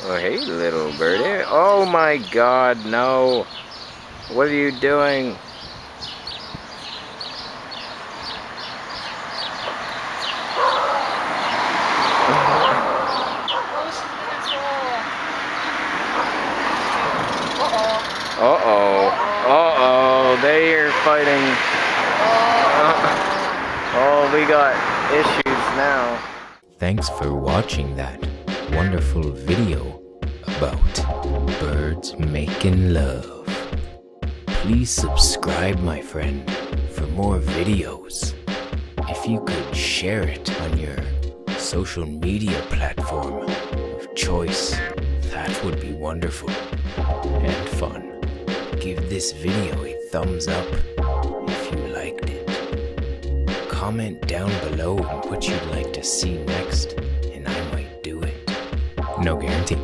Oh, hey, little birdie. Oh my God, no. What are you doing? Uh-oh. Uh-oh. They are fighting. Oh, we got issues now. Thanks for watching that wonderful video about birds making love. Please subscribe, my friend, for more videos. If you could share it on your social media platform of choice, that would be wonderful and fun. Give this video a thumbs up if you liked it. Comment down below what you'd like to see next, and I might do it. No guarantee.